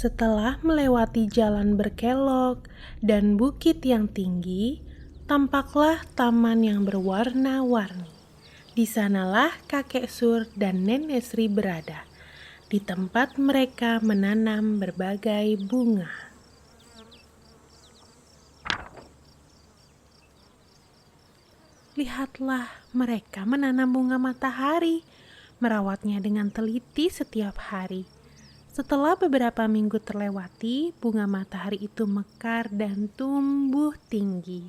Setelah melewati jalan berkelok dan bukit yang tinggi, tampaklah taman yang berwarna-warni. Di sanalah kakek Sur dan nenek Sri berada, di tempat mereka menanam berbagai bunga. Lihatlah, mereka menanam bunga matahari, merawatnya dengan teliti setiap hari. Setelah beberapa minggu terlewati, bunga matahari itu mekar dan tumbuh tinggi.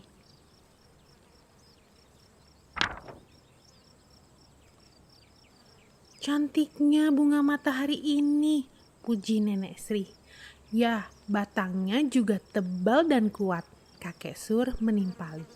Cantiknya bunga matahari ini, puji nenek Sri. Ya, batangnya juga tebal dan kuat, kakek Sur menimpali.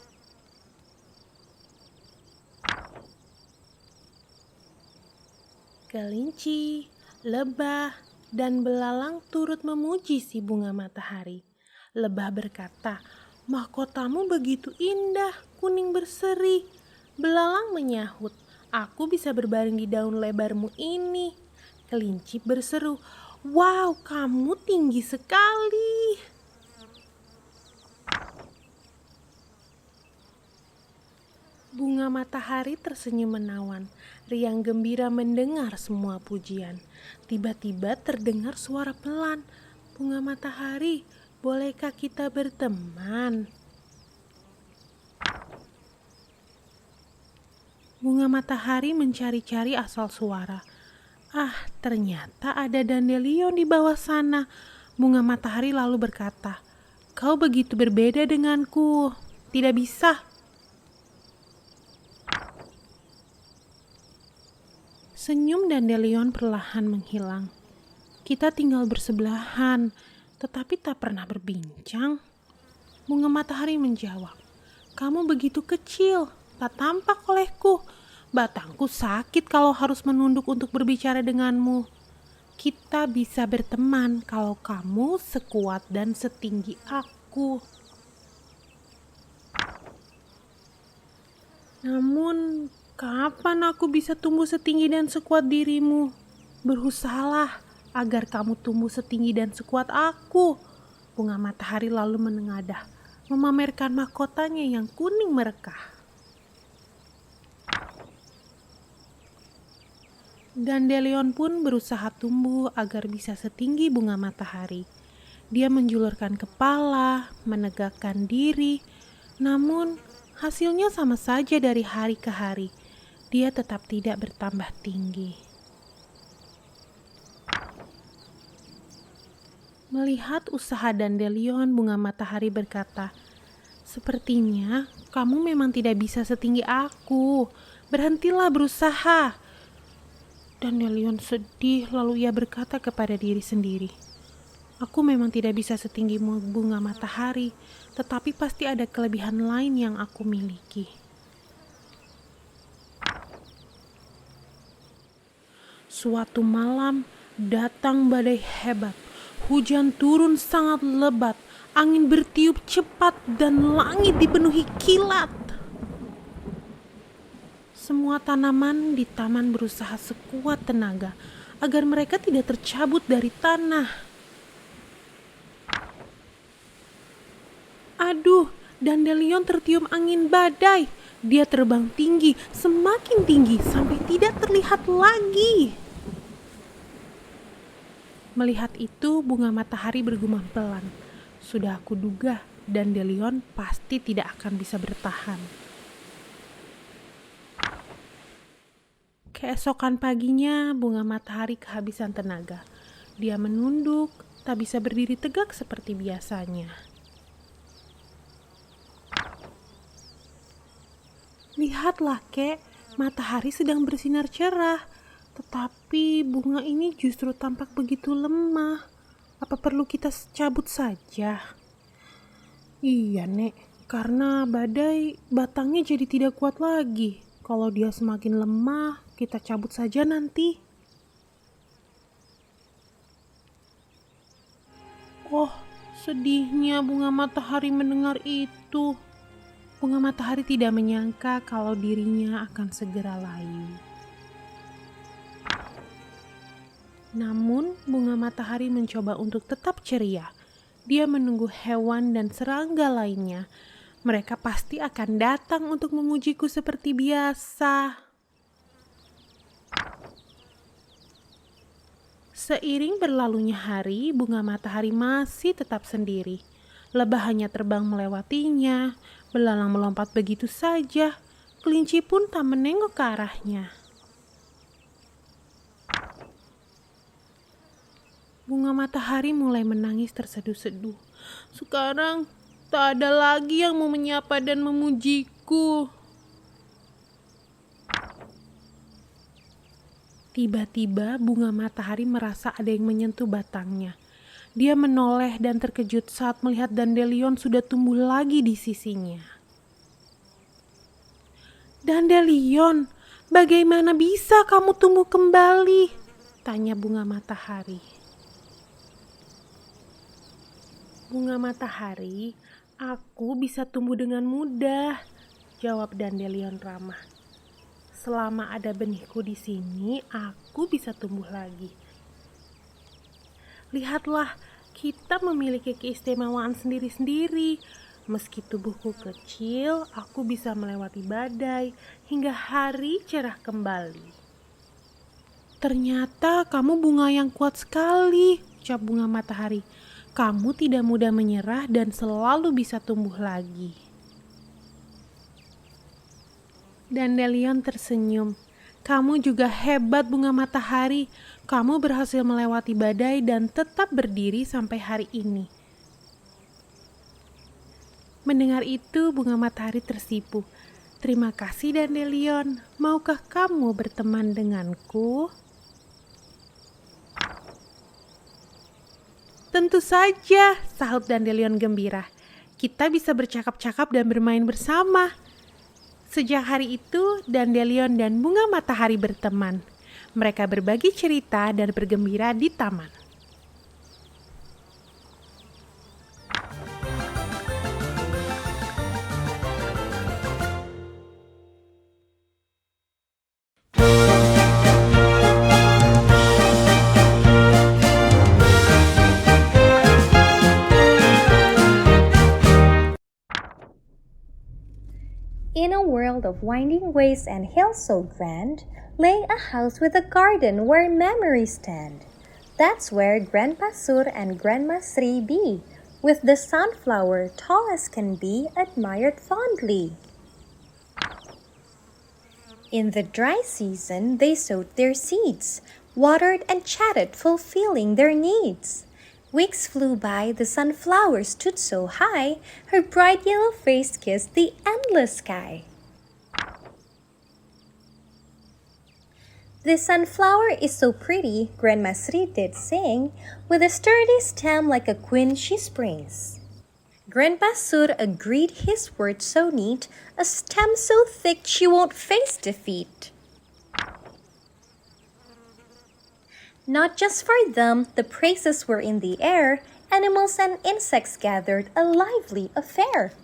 Kelinci, lebah, dan belalang turut memuji si bunga matahari. Lebah berkata, "Mahkotamu begitu indah, kuning berseri." Belalang menyahut, "Aku bisa berbaring di daun lebarmu ini." Kelinci berseru, "Wow, kamu tinggi sekali." Bunga matahari tersenyum menawan, riang gembira mendengar semua pujian. Tiba-tiba terdengar suara pelan, "Bunga matahari, bolehkah kita berteman?" Bunga matahari mencari-cari asal suara. Ternyata ada dandelion di bawah sana. Bunga matahari lalu berkata, "Kau begitu berbeda denganku. Tidak bisa." Senyum dandelion perlahan menghilang. Kita tinggal bersebelahan, tetapi tak pernah berbincang. Bunga matahari menjawab, "Kamu begitu kecil, tak tampak olehku. Batangku sakit kalau harus menunduk untuk berbicara denganmu. Kita bisa berteman kalau kamu sekuat dan setinggi aku." Namun, kapan aku bisa tumbuh setinggi dan sekuat dirimu? Berusahalah agar kamu tumbuh setinggi dan sekuat aku. Bunga matahari lalu menengadah, memamerkan mahkotanya yang kuning merekah. Dandelion pun berusaha tumbuh agar bisa setinggi bunga matahari. Dia menjulurkan kepala, menegakkan diri, namun hasilnya sama saja dari hari ke hari. Dia tetap tidak bertambah tinggi. Melihat usaha dandelion, bunga matahari berkata, "Sepertinya kamu memang tidak bisa setinggi aku. Berhentilah berusaha." Dandelion sedih, lalu ia berkata kepada diri sendiri, "Aku memang tidak bisa setinggi bunga matahari, tetapi pasti ada kelebihan lain yang aku miliki." Suatu malam datang badai hebat. Hujan turun sangat lebat, angin bertiup cepat, dan langit dipenuhi kilat. Semua tanaman di taman berusaha sekuat tenaga agar mereka tidak tercabut dari tanah. Aduh, dandelion tertiup angin badai. Dia terbang tinggi, semakin tinggi sampai tidak terlihat lagi. Melihat itu, bunga matahari bergumam pelan, "Sudah aku duga, dandelion pasti tidak akan bisa bertahan." Keesokan paginya, bunga matahari kehabisan tenaga. Dia menunduk, tak bisa berdiri tegak seperti biasanya. "Lihatlah, Kek, matahari sedang bersinar cerah, tetapi bunga ini justru tampak begitu lemah. Apa perlu kita cabut saja?" "Iya, Nek, karena badai batangnya jadi tidak kuat lagi. Kalau dia semakin lemah, kita cabut saja nanti." Oh, sedihnya bunga matahari mendengar itu. Bunga matahari tidak menyangka kalau dirinya akan segera layu. Namun, bunga matahari mencoba untuk tetap ceria. Dia menunggu hewan dan serangga lainnya. Mereka pasti akan datang untuk memujiku seperti biasa. Seiring berlalunya hari, bunga matahari masih tetap sendiri. Lebah hanya terbang melewatinya, belalang melompat begitu saja. Kelinci pun tak menengok ke arahnya. Bunga matahari mulai menangis terseduh-seduh. Sekarang tak ada lagi yang mau menyapa dan memujiku. Tiba-tiba bunga matahari merasa ada yang menyentuh batangnya. Dia menoleh dan terkejut saat melihat dandelion sudah tumbuh lagi di sisinya. Dandelion, bagaimana bisa kamu tumbuh kembali? Tanya bunga matahari. Bunga matahari, aku bisa tumbuh dengan mudah, jawab dandelion ramah. Selama ada benihku di sini, aku bisa tumbuh lagi. Lihatlah, kita memiliki keistimewaan sendiri-sendiri. Meski tubuhku kecil, aku bisa melewati badai hingga hari cerah kembali. Ternyata kamu bunga yang kuat sekali, ucap bunga matahari. Kamu tidak mudah menyerah dan selalu bisa tumbuh lagi. Dandelion tersenyum. Kamu juga hebat bunga matahari. Kamu berhasil melewati badai dan tetap berdiri sampai hari ini. Mendengar itu, bunga matahari tersipu. Terima kasih Dandelion. Maukah kamu berteman denganku? Tentu saja, sahut Dandelion gembira. Kita bisa bercakap-cakap dan bermain bersama. Sejak hari itu, Dandelion dan bunga matahari berteman. Mereka berbagi cerita dan bergembira di taman. In a world of winding ways and hills so grand, lay a house with a garden where memories stand. That's where Grandpa Sur and Grandma Sri be, with the sunflower tall as can be, admired fondly. In the dry season, they sowed their seeds, watered and chatted, fulfilling their needs. Weeks flew by, the sunflower stood so high, her bright yellow face kissed the endless sky. The sunflower is so pretty, Grandma Sri did sing, with a sturdy stem like a queen she springs. Grandpa Sur agreed, his words so neat, a stem so thick she won't face defeat. Not just for them, the praises were in the air. Animals and insects gathered, a lively affair.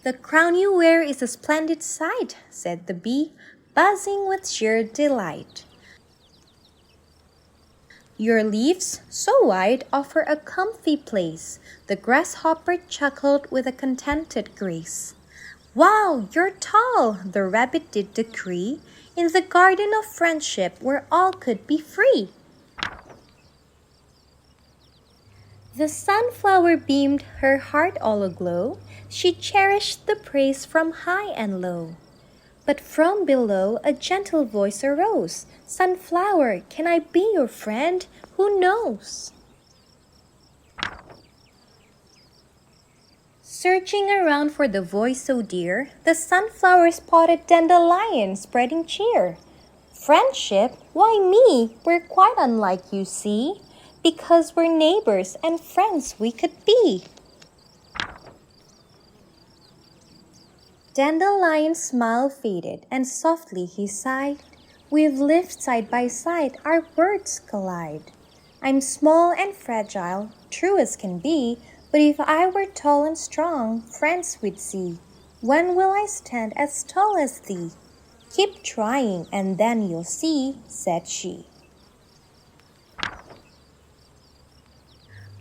The crown you wear is a splendid sight, said the bee, buzzing with sheer delight. Your leaves, so wide, offer a comfy place. The grasshopper chuckled with a contented grace. Wow, you're tall, the rabbit did decree, in the garden of friendship where all could be free. The sunflower beamed, her heart all aglow. She cherished the praise from high and low. But from below a gentle voice arose. Sunflower, can I be your friend? Who knows? Searching around for the voice so dear, the sunflower spotted dandelion spreading cheer. Friendship? Why me? We're quite unlike, you see, because we're neighbors and friends we could be. Dandelion's smile faded and softly he sighed. We've lived side by side, our words collide. I'm small and fragile, true as can be, but if I were tall and strong, friends we'd see. When will I stand as tall as thee? Keep trying and then you'll see, said she.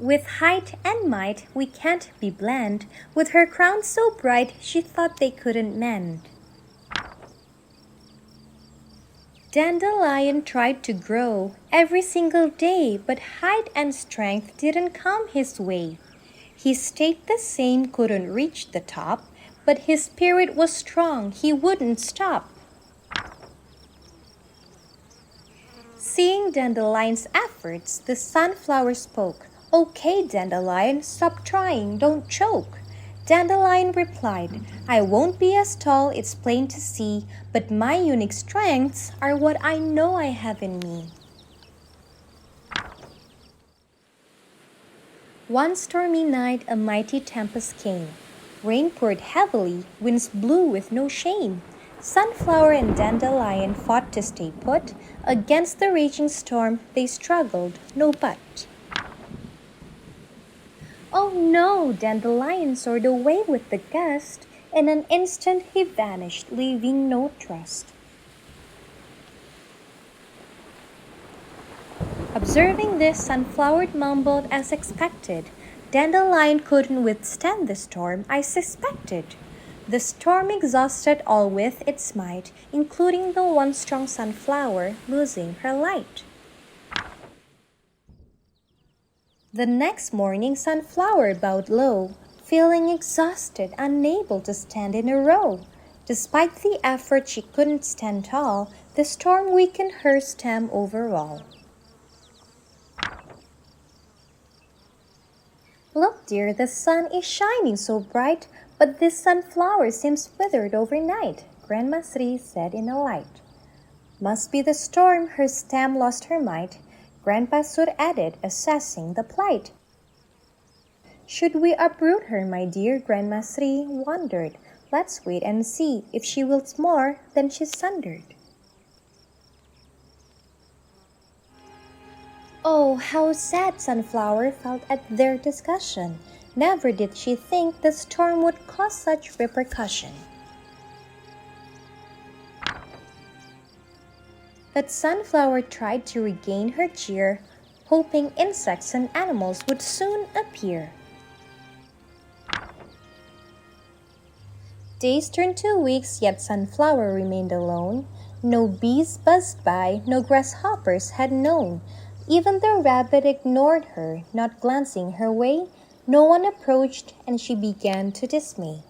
With height and might we can't be blend. With her crown so bright she thought they couldn't mend. Dandelion tried to grow every single day, but height and strength didn't come his way. He stayed the same, couldn't reach the top, but his spirit was strong, he wouldn't stop. Seeing Dandelion's efforts, the sunflower spoke. Okay, Dandelion, stop trying, don't choke. Dandelion replied, I won't be as tall, it's plain to see, but my unique strengths are what I know I have in me. One stormy night a mighty tempest came. Rain poured heavily, winds blew with no shame. Sunflower and Dandelion fought to stay put. Against the raging storm they struggled, no but. Oh no, Dandelion soared away with the gust. In an instant he vanished, leaving no trust. Observing this, Sunflower mumbled as expected. Dandelion couldn't withstand the storm, I suspected. The storm exhausted all with its might, including the one strong sunflower losing her light. The next morning, Sunflower bowed low, feeling exhausted, unable to stand in a row. Despite the effort, she couldn't stand tall. The storm weakened her stem overall. Look, dear, the sun is shining so bright, but this sunflower seems withered overnight, Grandma Sri said in a light. Must be the storm, her stem lost her might, Grandpa Sur added, assessing the plight. Should we uproot her, my dear? Grandma Sri wondered. Let's wait and see if she wilts more than she's sundered. Oh, how sad Sunflower felt at their discussion. Never did she think the storm would cause such repercussion. But Sunflower tried to regain her cheer, hoping insects and animals would soon appear. Days turned to weeks, yet Sunflower remained alone. No bees buzzed by, no grasshoppers had known. Even the rabbit ignored her, not glancing her way. No one approached, and she began to dismay.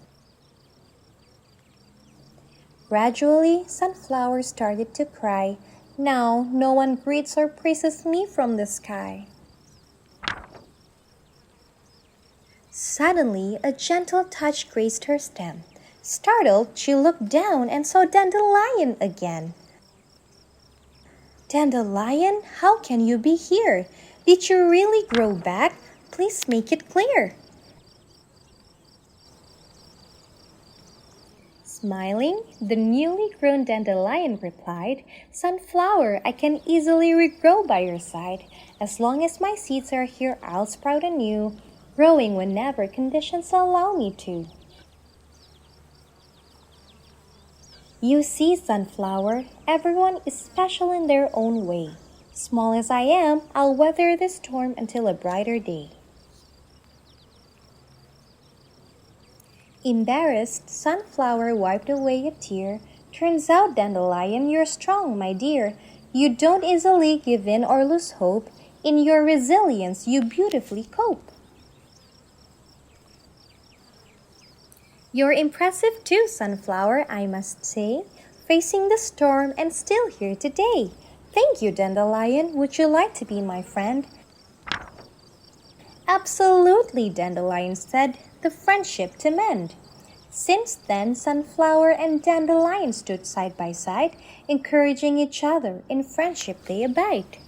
Gradually, Sunflower started to cry. Now, no one greets or praises me from the sky. Suddenly, a gentle touch grazed her stem. Startled, she looked down and saw Dandelion again. Dandelion, how can you be here? Did you really grow back? Please make it clear. Smiling, the newly grown Dandelion replied, Sunflower, I can easily regrow by your side. As long as my seeds are here, I'll sprout anew, growing whenever conditions allow me to. You see, Sunflower, everyone is special in their own way. Small as I am, I'll weather this storm until a brighter day. Embarrassed, Sunflower wiped away a tear. Turns out, Dandelion, you're strong, my dear. You don't easily give in or lose hope. In your resilience, you beautifully cope. You're impressive too, Sunflower, I must say, facing the storm and still here today. Thank you, Dandelion. Would you like to be my friend? Absolutely, Dandelion said, the friendship to mend. Since then, Sunflower and Dandelion stood side by side, encouraging each other. In friendship they abide.